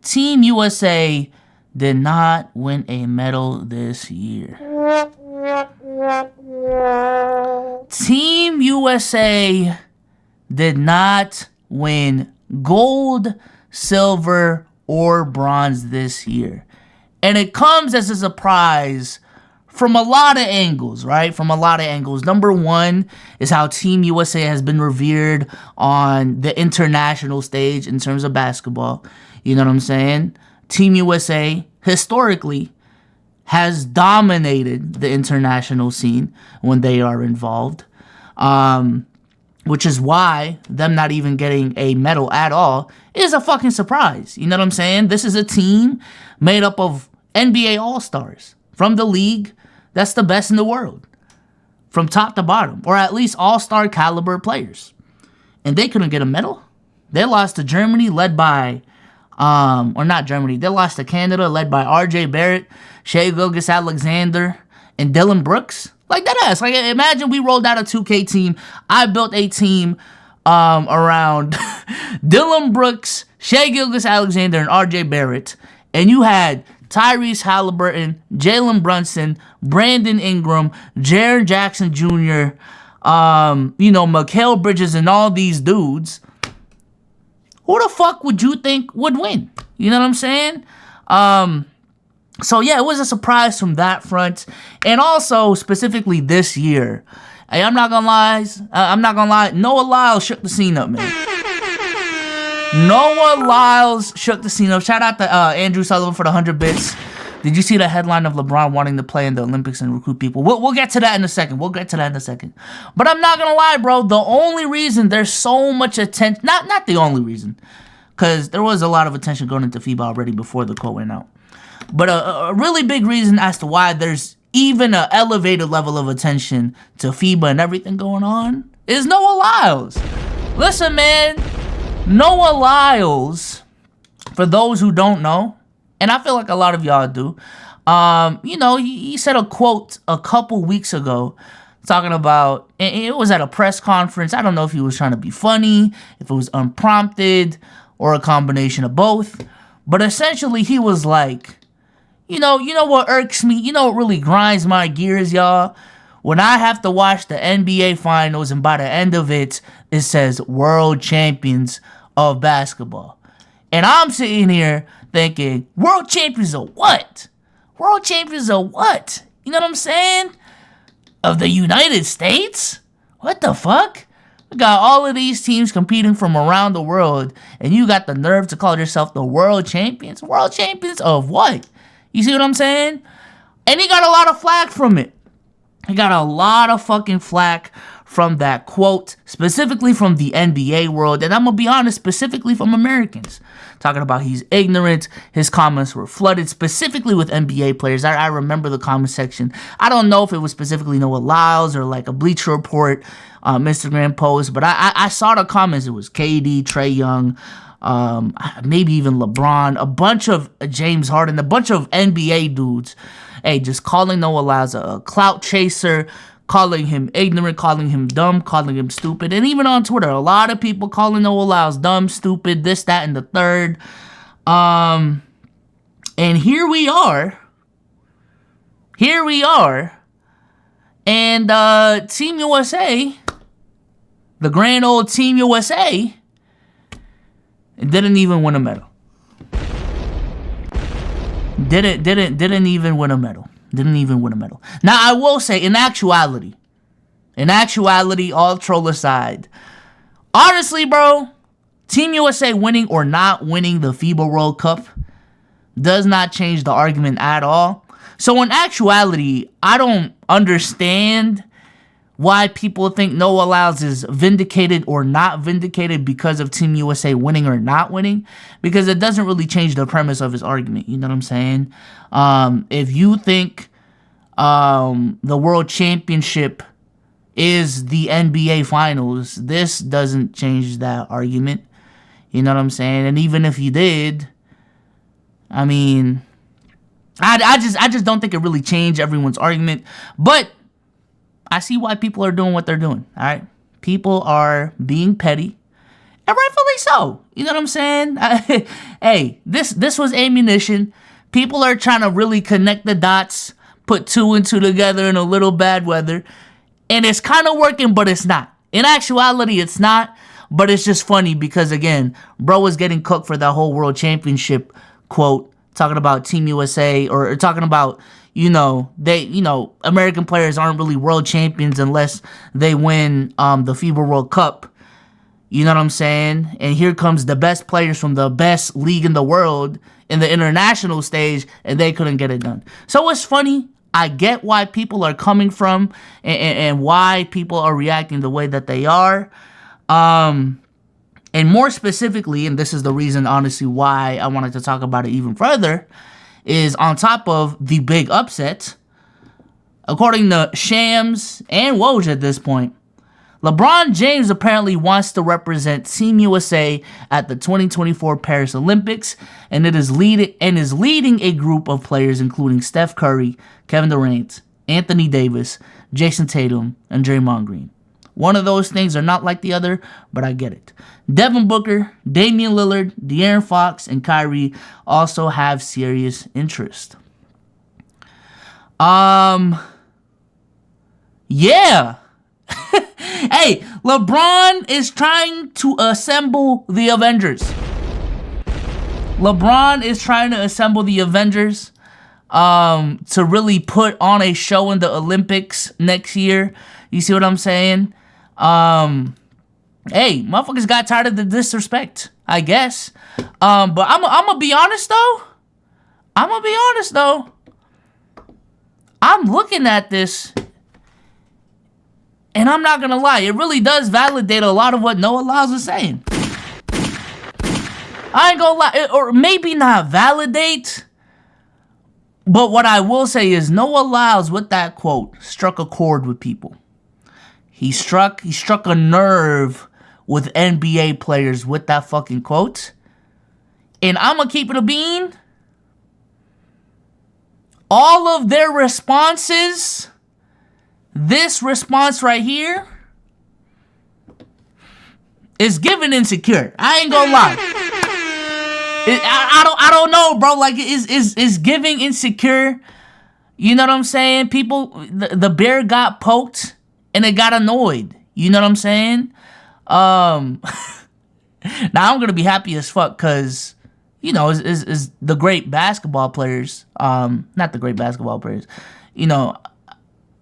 Team USA did not win a medal this year. Team USA did not win gold, silver, or bronze this year. And it comes as a surprise from a lot of angles, right? From a lot of angles. Number one is how Team USA has been revered on the international stage in terms of basketball. You know what I'm saying? Team USA, historically, has dominated the international scene when they are involved. Which is why them not even getting a medal at all is a fucking surprise. You know what I'm saying? This is a team made up of NBA All-Stars from the league that's the best in the world, from top to bottom, or at least all-star caliber players. And they couldn't get a medal. They lost to Germany, led by, or not Germany, they lost to Canada, led by R.J. Barrett, Shai Gilgeous-Alexander, and Dylan Brooks. Like, that ass. Like, imagine we rolled out a 2K team. I built a team around Dylan Brooks, Shai Gilgeous-Alexander, and R.J. Barrett. And you had Tyrese Halliburton, Jalen Brunson, Brandon Ingram, Jaren Jackson Jr., Mikal Bridges, and all these dudes. Who the fuck would you think would win? You know what I'm saying? So, yeah, it was a surprise from that front. And also, specifically this year, hey, I'm not gonna lie, Noah Lyles shook the scene up, man. Noah Lyles shook the scene up. Shout out to Andrew Sullivan for the 100 bits. Did you see the headline of LeBron wanting to play in the Olympics and recruit people? We'll get to that in a second. But I'm not gonna lie, bro. The only reason there's so much attention, not the only reason, because there was a lot of attention going into FIBA already before the quote went out. But a really big reason as to why there's even an elevated level of attention to FIBA and everything going on is Noah Lyles. Listen, man, Noah Lyles, for those who don't know, and I feel like a lot of y'all do, he said a quote a couple weeks ago talking about, it was at a press conference. I don't know if he was trying to be funny, if it was unprompted, or a combination of both. But essentially, he was like, you know what irks me? You know what really grinds my gears, y'all? When I have to watch the NBA Finals and by the end of it, it says World Champions of Basketball. And I'm sitting here thinking, World Champions of what? World Champions of what? You know what I'm saying? Of the United States? What the fuck? We got all of these teams competing from around the world, and you got the nerve to call yourself the World Champions? World Champions of what? You see what I'm saying? And he got a lot of flack from it. He got a lot of fucking flack from that quote, specifically from the NBA world, and I'm gonna be honest, specifically from Americans. Talking about he's ignorant, his comments were flooded, specifically with NBA players. I remember the comment section. I don't know if it was specifically Noah Lyles or like a Bleacher Report Instagram post, but I saw the comments. It was KD, Trae Young, maybe even LeBron, a bunch of James Harden, a bunch of NBA dudes, hey, just calling Noah Lyles a clout chaser, calling him ignorant, calling him dumb, calling him stupid. And even on Twitter, a lot of people calling Noah Lyles dumb, stupid, this, that, and the third. And here we are. And Team USA, the grand old Team USA, didn't even win a medal. Didn't even win a medal. Now, I will say, in actuality, all troll aside, honestly, bro, Team USA winning or not winning the FIBA World Cup does not change the argument at all. So in actuality, I don't understand why people think Noah Lyles is vindicated or not vindicated because of Team USA winning or not winning, because it doesn't really change the premise of his argument. You know what I'm saying? If you think the World Championship is the NBA Finals, this doesn't change that argument. You know what I'm saying? And even if you did, I mean, I just don't think it really changed everyone's argument. But I see why people are doing what they're doing, all right? People are being petty. And rightfully so. You know what I'm saying? Hey, this was ammunition. People are trying to really connect the dots, put 2 and 2 together in a little bad weather. And it's kind of working, but it's not. In actuality, it's not. But it's just funny because, again, bro was getting cooked for that whole World Championship quote, talking about Team USA, or talking about, American players aren't really world champions unless they win the FIBA World Cup. You know what I'm saying? And here comes the best players from the best league in the world in the international stage, and they couldn't get it done. So it's funny. I get why people are coming from and why people are reacting the way that they are. And more specifically, and this is the reason, honestly, why I wanted to talk about it even further, is on top of the big upset, according to Shams and Woj at this point, LeBron James apparently wants to represent Team USA at the 2024 Paris Olympics, and is leading a group of players including Steph Curry, Kevin Durant, Anthony Davis, Jason Tatum, and Draymond Green. One of those things are not like the other, but I get it. Devin Booker, Damian Lillard, De'Aaron Fox, and Kyrie also have serious interest. Yeah. Hey, LeBron is trying to assemble the Avengers. LeBron is trying to assemble the Avengers to really put on a show in the Olympics next year. You see what I'm saying? Hey, motherfuckers got tired of the disrespect, I guess. But I'm gonna be honest though. I'm looking at this, and I'm not gonna lie, it really does validate a lot of what Noah Lyles is saying. I ain't gonna lie, or maybe not validate, but what I will say is Noah Lyles, with that quote, struck a chord with people. He struck a nerve with NBA players with that fucking quote. And I'm gonna keep it a bean. All of their responses, this response right here, is giving insecure. I ain't gonna lie. I don't know, bro. Like, is giving insecure. You know what I'm saying? People, the bear got poked and it got annoyed. You know what I'm saying? Now I'm gonna be happy as fuck because, is the great basketball players. Not the great basketball players.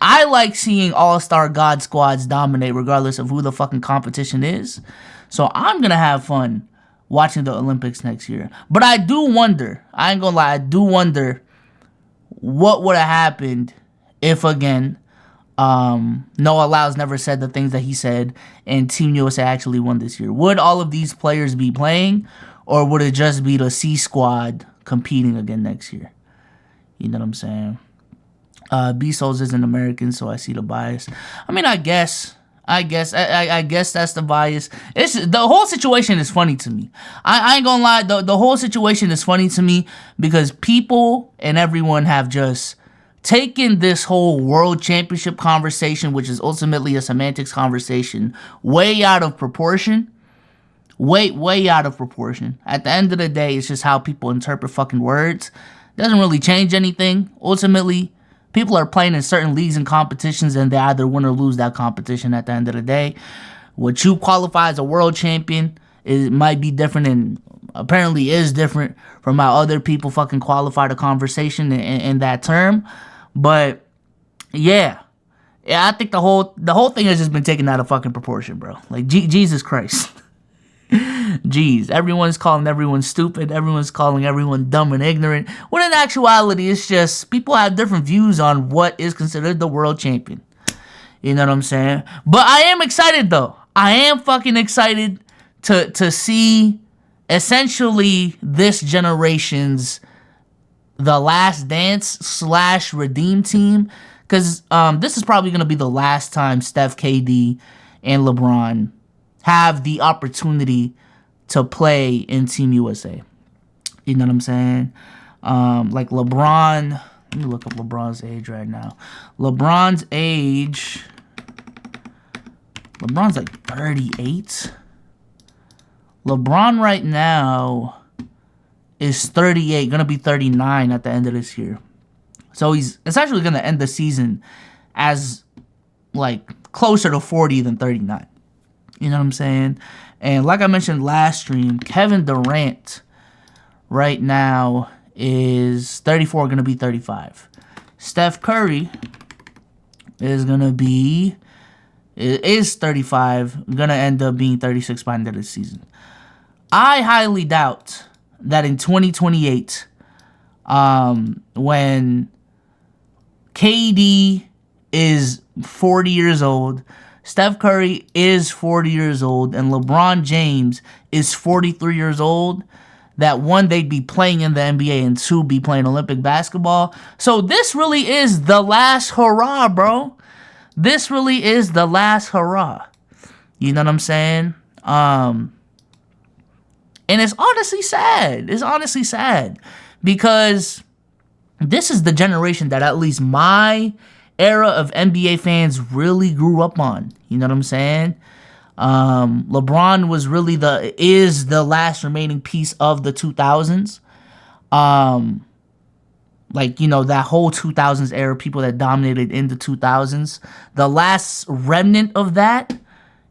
I like seeing all-star God squads dominate regardless of who the fucking competition is. So I'm gonna have fun watching the Olympics next year. But I do wonder, I ain't gonna lie, I do wonder what would have happened if, again, Noah Lyles never said the things that he said and Team USA actually won this year. Would all of these players be playing, or would it just be the C squad competing again next year? You know what I'm saying? BSOLZ isn't American, so I see the bias. I mean, I guess that's the bias. The whole situation is funny to me. I ain't gonna lie, the whole situation is funny to me because people and everyone have just taken this whole world championship conversation, which is ultimately a semantics conversation, way out of proportion. Way out of proportion. At the end of the day, it's just how people interpret fucking words. Doesn't really change anything. Ultimately, people are playing in certain leagues and competitions, and they either win or lose that competition at the end of the day. What you qualify as a world champion, it might be different, and apparently is different from how other people fucking qualify the conversation in that term. But yeah, I think the whole thing has just been taken out of fucking proportion, bro. Like, Jesus Christ. Jeez, everyone's calling everyone stupid. Everyone's calling everyone dumb and ignorant. When in actuality, it's just people have different views on what is considered the world champion. You know what I'm saying? But I am excited, though. I am fucking excited to see essentially this generation's The Last Dance / Redeem team. Because this is probably going to be the last time Steph, KD, and LeBron have the opportunity to play in Team USA. You know what I'm saying? Like LeBron, let me look up LeBron's age right now. LeBron's like 38. LeBron right now is 38, gonna be 39 at the end of this year. So he's essentially gonna end the season as like closer to 40 than 39. You know what I'm saying? And like I mentioned last stream, Kevin Durant right now is 34, gonna be 35. Steph Curry is 35, gonna end up being 36 by the end of the season. I highly doubt that in 2028, when KD is 40 years old, Steph Curry is 40 years old, and LeBron James is 43 years old, that one, they'd be playing in the NBA, and two, be playing Olympic basketball. So this really is the last hurrah, bro. This really is the last hurrah. You know what I'm saying? And it's honestly sad. It's honestly sad. Because this is the generation that at least my era of NBA fans really grew up on. You know what I'm saying? LeBron was really is the last remaining piece of the 2000s. Like, you know, that whole 2000s era, people that dominated in the 2000s. The last remnant of that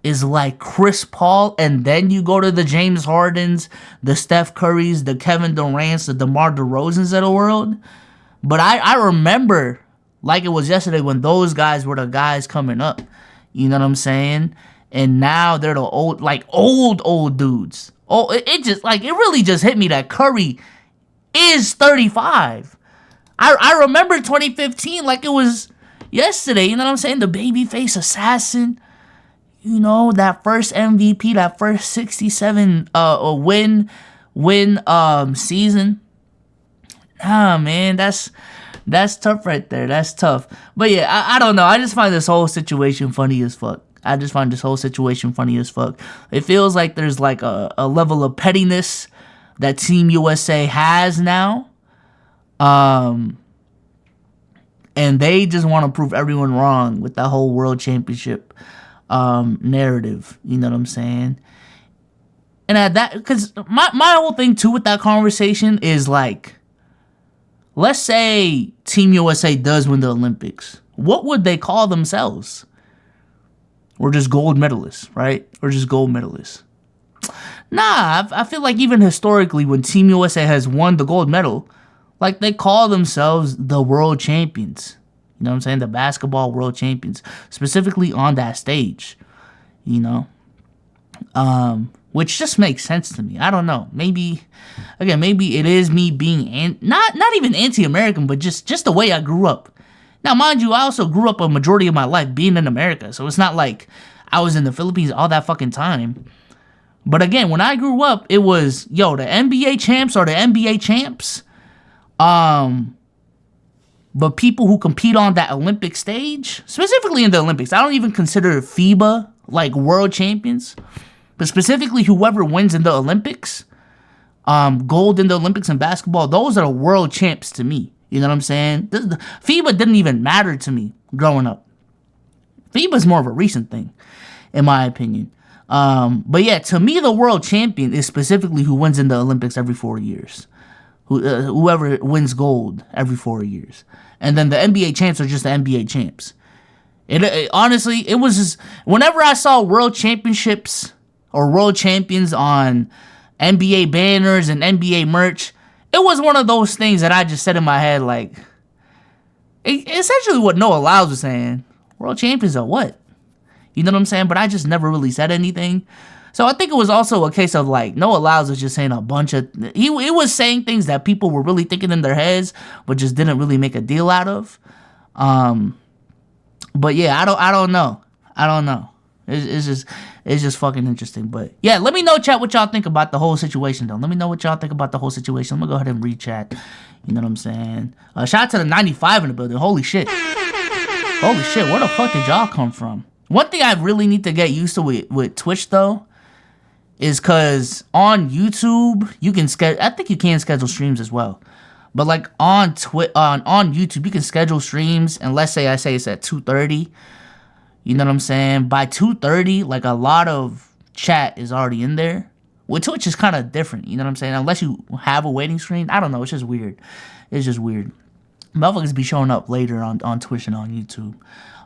is like Chris Paul, and then you go to the James Hardens, the Steph Currys, the Kevin Durants, the DeMar DeRozans of the world. But I remember like it was yesterday when those guys were the guys coming up. You know what I'm saying? And now they're the old dudes. Oh, it really just hit me that Curry is 35. I remember 2015 like it was yesterday. You know what I'm saying? The babyface assassin. You know, that first MVP, that first 67 win season. Nah, man, that's tough right there. That's tough. But yeah, I don't know. I just find this whole situation funny as fuck. It feels like there's like a level of pettiness that Team USA has now. And they just want to prove everyone wrong with that whole world championship narrative. You know what I'm saying? And at that, because my whole thing too with that conversation is like, let's say Team USA does win the Olympics. What would they call themselves? We're just gold medalists, right? Or just gold medalists. Nah, I feel like even historically when Team USA has won the gold medal, like they call themselves the world champions. You know what I'm saying? The basketball world champions. Specifically on that stage. You know? Which just makes sense to me. I don't know. Maybe it is me being not even anti-American, but just the way I grew up. Now, mind you, I also grew up a majority of my life being in America, so it's not like I was in the Philippines all that fucking time. But again, when I grew up, it was, the NBA champs are the NBA champs. But people who compete on that Olympic stage, specifically in the Olympics, I don't even consider FIBA like world champions. But specifically, whoever wins in the Olympics, gold in the Olympics in basketball, those are the world champs to me. You know what I'm saying? FIBA didn't even matter to me growing up. FIBA's more of a recent thing, in my opinion. But yeah, to me, the world champion is specifically who wins in the Olympics every 4 years. Whoever wins gold every 4 years. And then the NBA champs are just the NBA champs. Honestly, it was just, whenever I saw world championships or world champions on NBA banners and NBA merch, it was one of those things that I just said in my head, like, essentially what Noah Lyles was saying. World champions are what? You know what I'm saying? But I just never really said anything. So I think it was also a case of, like, Noah Lyles was just saying a bunch of... He was saying things that people were really thinking in their heads, but just didn't really make a deal out of. But yeah, I don't know. It's just fucking interesting. But yeah, let me know, chat, what y'all think about the whole situation, though. Let me know what y'all think about the whole situation. I'm gonna go ahead and read chat. You know what I'm saying? Shout out to the 95 in the building. Holy shit. Where the fuck did y'all come from? One thing I really need to get used to with Twitch, though, is because on YouTube, you can schedule... I think you can schedule streams as well. But like on YouTube, you can schedule streams, and let's say it's at 2:30. You know what I'm saying? By 2:30, like a lot of chat is already in there. with Twitch is kind of different. You know what I'm saying? Unless you have a waiting screen, I don't know. It's just weird. It's just weird. Motherfuckers be showing up later on Twitch and on YouTube.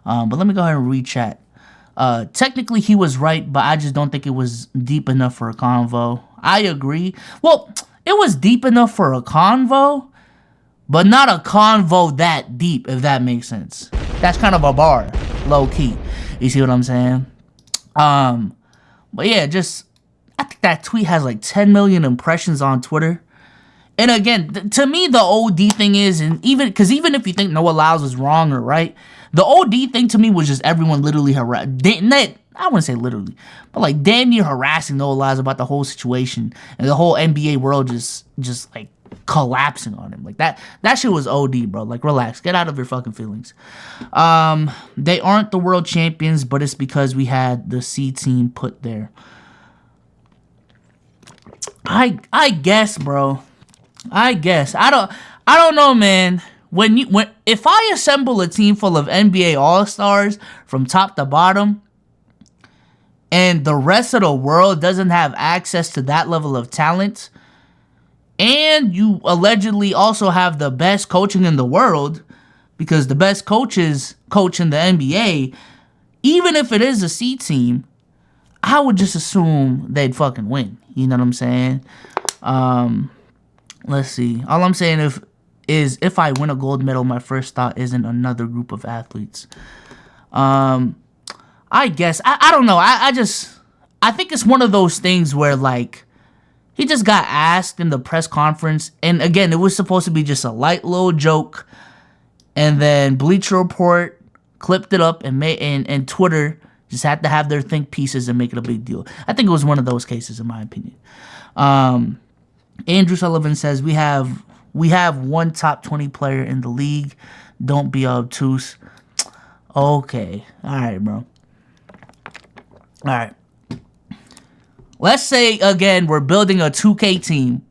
But let me go ahead and read chat. Technically, he was right, but I just don't think it was deep enough for a convo. I agree. Well, it was deep enough for a convo, but not a convo that deep, if that makes sense. That's kind of a bar, low key. You see what I'm saying? But yeah, just I think that tweet has like 10 million impressions on Twitter. And again, to me, the OD thing is, and even if you think Noah Lyles is wrong or right, the OD thing to me was just everyone literally I wouldn't say literally, but like damn near harassing Noah Lyles about the whole situation, and the whole NBA world just like collapsing on him. Like that shit was OD, bro. Like relax, get out of your fucking feelings. They aren't the world champions, but it's because we had the C team put there. I guess, bro. I guess. I don't know, man. If I assemble a team full of NBA All-Stars from top to bottom, and the rest of the world doesn't have access to that level of talent, and you allegedly also have the best coaching in the world, because the best coaches coach in the NBA, even if it is a C team, I would just assume they'd fucking win. You know what I'm saying? Let's see. All I'm saying is if I win a gold medal, my first thought isn't another group of athletes. I guess. I don't know. I think it's one of those things where, like, he just got asked in the press conference, and again, it was supposed to be just a light little joke, and then Bleacher Report clipped it up and Twitter just had to have their think pieces and make it a big deal. I think it was one of those cases, in my opinion. Andrew Sullivan says, we have one top 20 player in the league. Don't be obtuse. Okay. All right, bro. All right. Let's say, again, we're building a 2K team,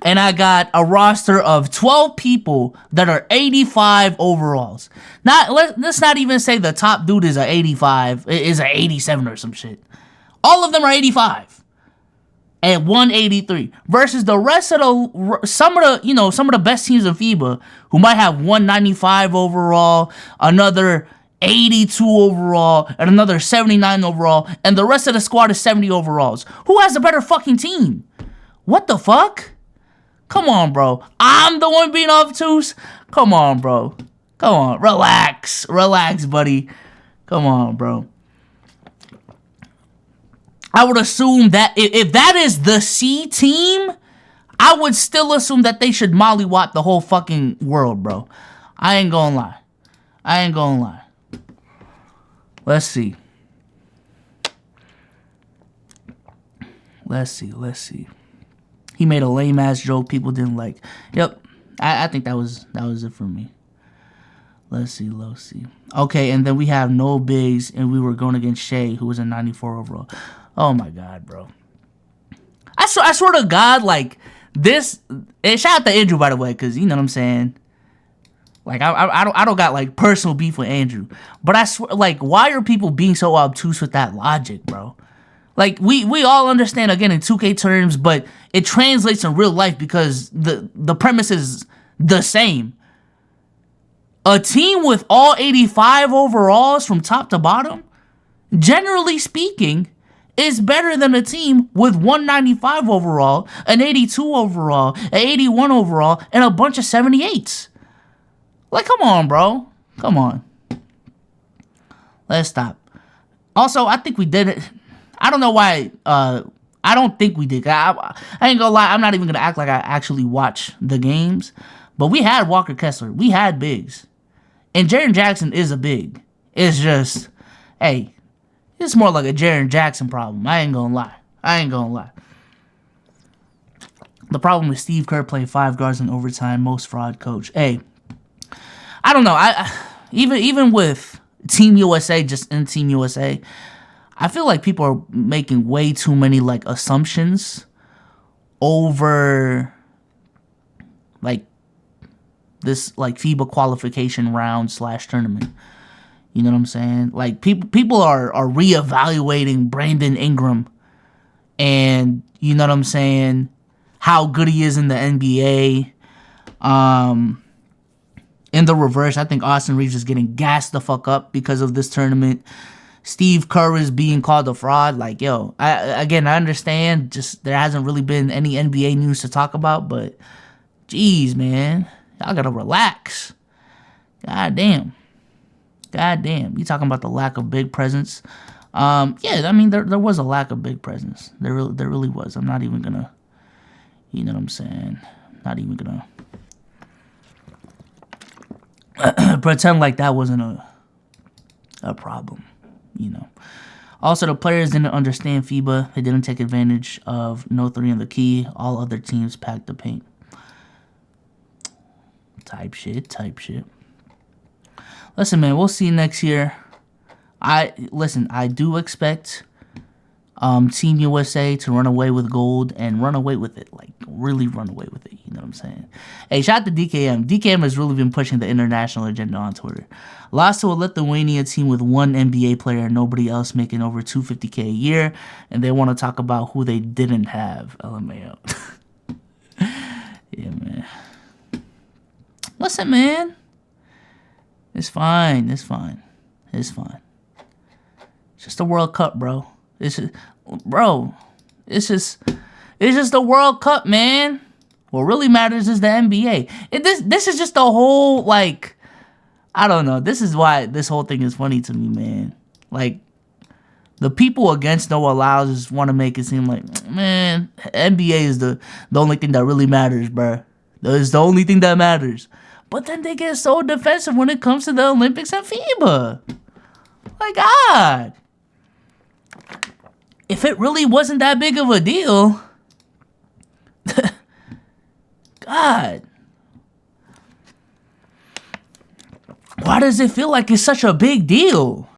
and I got a roster of 12 people that are 85 overalls. Let's not even say the top dude is a 85, is a 87 or some shit. All of them are 85. And 183 versus the rest of some of the best teams in FIBA who might have 195 overall, another 82 overall, and another 79 overall, and the rest of the squad is 70 overalls. Who has a better fucking team? What the fuck? Come on, bro. I'm the one being obtuse? Come on, bro. Come on. Relax, buddy. Come on, bro. I would assume that if that is the C team, I would still assume that they should mollywop the whole fucking world, bro. I ain't gonna lie. Let's see. He made a lame ass joke people didn't like. Yep. I think that was it for me. Let's see. Okay, and then we have no bigs, and we were going against Shea, who was a 94 overall. Oh my God, bro. I swear to God, like, this, and shout out to Andrew, by the way, because, you know what I'm saying, like, I don't got, like, personal beef with Andrew, but I swear, like, why are people being so obtuse with that logic, bro? Like, we all understand, again, in 2K terms, but it translates in real life because the premise is the same. A team with all 85 overalls from top to bottom, generally speaking, is better than a team with 195 overall, an 82 overall, an 81 overall, and a bunch of 78s. Like, come on, bro. Come on. Let's stop. Also, I think we did it. I don't know why. I don't think we did. I ain't gonna lie. I'm not even gonna act like I actually watch the games. But we had Walker Kessler. We had bigs. And Jaren Jackson is a big. It's just, hey, it's more like a Jaren Jackson problem. I ain't gonna lie. The problem is Steve Kerr played 5 guards in overtime, most fraud coach. Hey, I don't know. Even with Team USA, just in Team USA, I feel like people are making way too many, like, assumptions over, like, this, like, FIBA qualification round / tournament. You know what I'm saying? Like, people are reevaluating Brandon Ingram and you know what I'm saying, how good he is in the NBA. In the reverse, I think Austin Reeves is getting gassed the fuck up because of this tournament. Steve Kerr is being called a fraud. Like, yo, I understand. Just there hasn't really been any NBA news to talk about, but jeez, man, y'all gotta relax. God damn. You talking about the lack of big presence? Yeah, I mean there was a lack of big presence. There really was. I'm not even gonna, you know what I'm saying? Not even gonna pretend like that wasn't a problem, you know. Also, the players didn't understand FIBA. They didn't take advantage of no three in the key. All other teams packed the paint. Type shit. Listen, man, we'll see next year. I do expect Team USA to run away with gold and run away with it, like really run away with it. You know what I'm saying? Hey, shout out to DKM. DKM has really been pushing the international agenda on Twitter. Lost to a Lithuania team with one NBA player and nobody else making over $250K a year, and they want to talk about who they didn't have. LMAO. Yeah, man. Listen, man. It's fine. It's just the World Cup, bro. It's just the World Cup, man. What really matters is the NBA. This is just the whole, like, I don't know. This is why this whole thing is funny to me, man. Like, the people against Noah Lyles just want to make it seem like, man, NBA is the only thing that really matters, bro. It's the only thing that matters. But then they get so defensive when it comes to the Olympics and FIBA. My God. If it really wasn't that big of a deal, God, why does it feel like it's such a big deal?